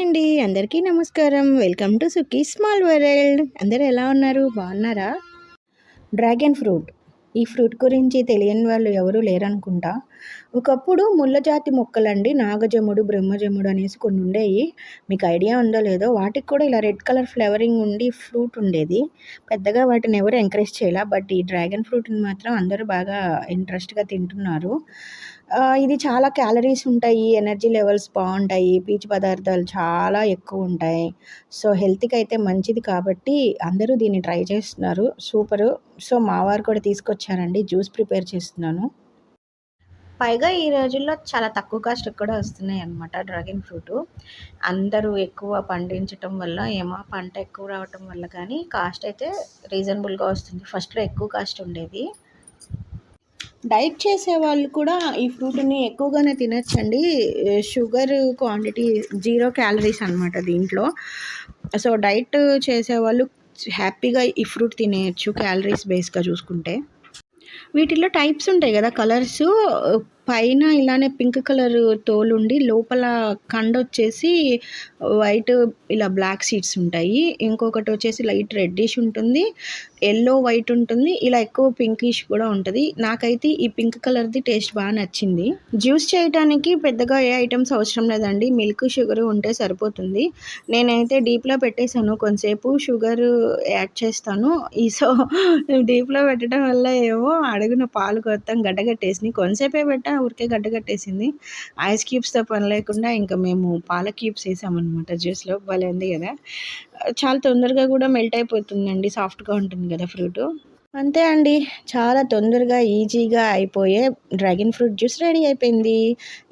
అండి. అందరికీ నమస్కారం. Welcome to Suki small world. అందరూ ఎలా ఉన్నారు? బాగున్నారా? Dragon fruit. ఈ ఫ్రూట్ గురించి తెలియని వాళ్ళు ఎవరూ లేరనుకుంటా. ఒకప్పుడు ముళ్ళ జాతి మొక్కలండి. నాగజముడు, బ్రహ్మజముడు అనేసి కొన్ని ఉండేవి. మీకు ఐడియా ఉందో లేదో? వాటికి కూడా ఇలా రెడ్ కలర్ ఫ్లవరింగ్ ఉండి ఫ్రూట్ ఉండేది. పెద్దగా వాటిని ఎవరు ఎంకరేజ్ చేయలా. బట్ ఈ డ్రాగన్ ఫ్రూట్‌ని మాత్రం అందరూ బాగా ఇంట్రెస్ట్‌గా తింటున్నారు. ఇది చాలా క్యాలరీస్ ఉంటాయి. ఎనర్జీ లెవెల్స్ బావుంటాయి. పీచు పదార్థాలు చాలా ఎక్కువుంటాయి. సో, హెల్త్‌కి అయితే మంచిది కాబట్టి అందరూ దీన్ని ట్రై చేస్తున్నారు. సూపరు. సో, మా వారు కూడా తీసుకొచ్చారండి. జ్యూస్ ప్రిపేర్ చేస్తున్నాను. పైగా ఈ రోజుల్లో చాలా తక్కువ కాస్ట్‌కి కూడా వస్తున్నాయన్నమాట డ్రాగన్ ఫ్రూటు. అందరూ ఎక్కువ పండించటం వల్ల ఏమో పంట ఎక్కువ రావటం వల్ల కానీ కాస్ట్ అయితే రీజనబుల్‌గా వస్తుంది. ఫస్ట్‌లో ఎక్కువ కాస్ట్ ఉండేది. డైట్ చేసేవాళ్ళు కూడా ఈ ఫ్రూట్‌ని ఎక్కువగానే తినొచ్చండి. షుగర్ క్వాంటిటీ 0 క్యాలరీస్ అనమాట దీంట్లో. సో, డైట్ చేసేవాళ్ళు హ్యాపీగా ఈ ఫ్రూట్ తినేయొచ్చు క్యాలరీస్ బేస్‌గా చూసుకుంటే. వీటిల్లో టైప్స్ ఉంటాయి గదా! కలర్సు. పైన ఇలానే పింక్ కలరు తోలుండి లోపల కండొచ్చేసి వైట్ ఇలా బ్లాక్ సీడ్స్ ఉంటాయి. ఇంకొకటొచ్చేసి లైట్ రెడ్డిష్ ఉంటుంది. యెల్లో, వైట్ ఉంటుంది. ఇలా ఎక్కువ పింకిష్ కూడా ఉంటది. నాకైతే ఈ పింక్ కలర్‌ది టేస్ట్ బా నచ్చింది. జ్యూస్ చేయటానికి పెద్దగా ఏ ఐటెమ్స్ అవసరం లేదండి. మిల్క్, షుగరు ఉంటే సరిపోతుంది. నేనైతే డీప్‌లో పెట్టేసాను. కొంసేపు షుగరు యాడ్ చేస్తాను. డీప్‌లో పెట్టడం వల్ల ఏమో అడుగున పాలు మొత్తం గడ్డగట్టేసినియి. కొంతసేపే పెట్టా ఊరికే గడ్డగట్టేసింది. ఐస్ క్యూబ్స్‌తో పని లేకుండా ఇంక మేము పాల క్యూబ్స్ ఏసామనమాట జ్యూస్‌లో. భలే ఉంది గదా! చాలా తొందరగా గూడా మెల్ట్ అయిపోతుందండి. సాఫ్ట్‌గా ఉంటుంది గదా ఫ్రూటు. అంతే అండి. చాలా తొందరగా, ఈజీగా అయిపోయే డ్రాగన్ ఫ్రూట్ జ్యూస్ రెడీ అయిపోయింది.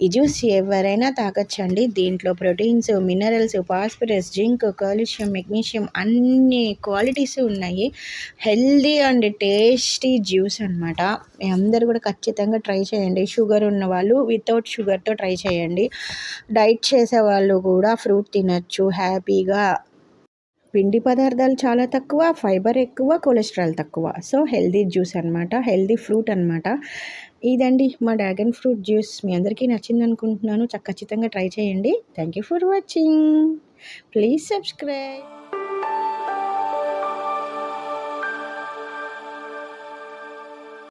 ఈ జ్యూస్ ఎవరైనా తాగొచ్చండి. దీంట్లో proteins, minerals, phosphorus, zinc, calcium, magnesium అన్ని క్వాలిటీస్ ఉన్నాయి. హెల్తీ అండ్ టేస్టీ జ్యూస్ అనమాట. మీ అందరూ కూడా ఖచ్చితంగా ట్రై చేయండి. షుగర్ ఉన్నవాళ్ళు వితౌట్ షుగర్‌తో ట్రై చేయండి. డైట్ చేసేవాళ్ళు కూడా ఫ్రూట్ తినొచ్చు హ్యాపీగా. పిండి పదార్థాలు చాలా తక్కువ, ఫైబర్ ఎక్కువ, కొలెస్ట్రాల్ తక్కువ. సో, హెల్తీ జ్యూస్ అనమాట. హెల్తీ ఫ్రూట్ అనమాట. ఇదండి మా డ్రాగన్ ఫ్రూట్ జ్యూస్. మీ అందరికీ నచ్చిందనుకుంటున్నాను. ఖచ్చితంగా ట్రై చేయండి. Thank you for watching. Please subscribe.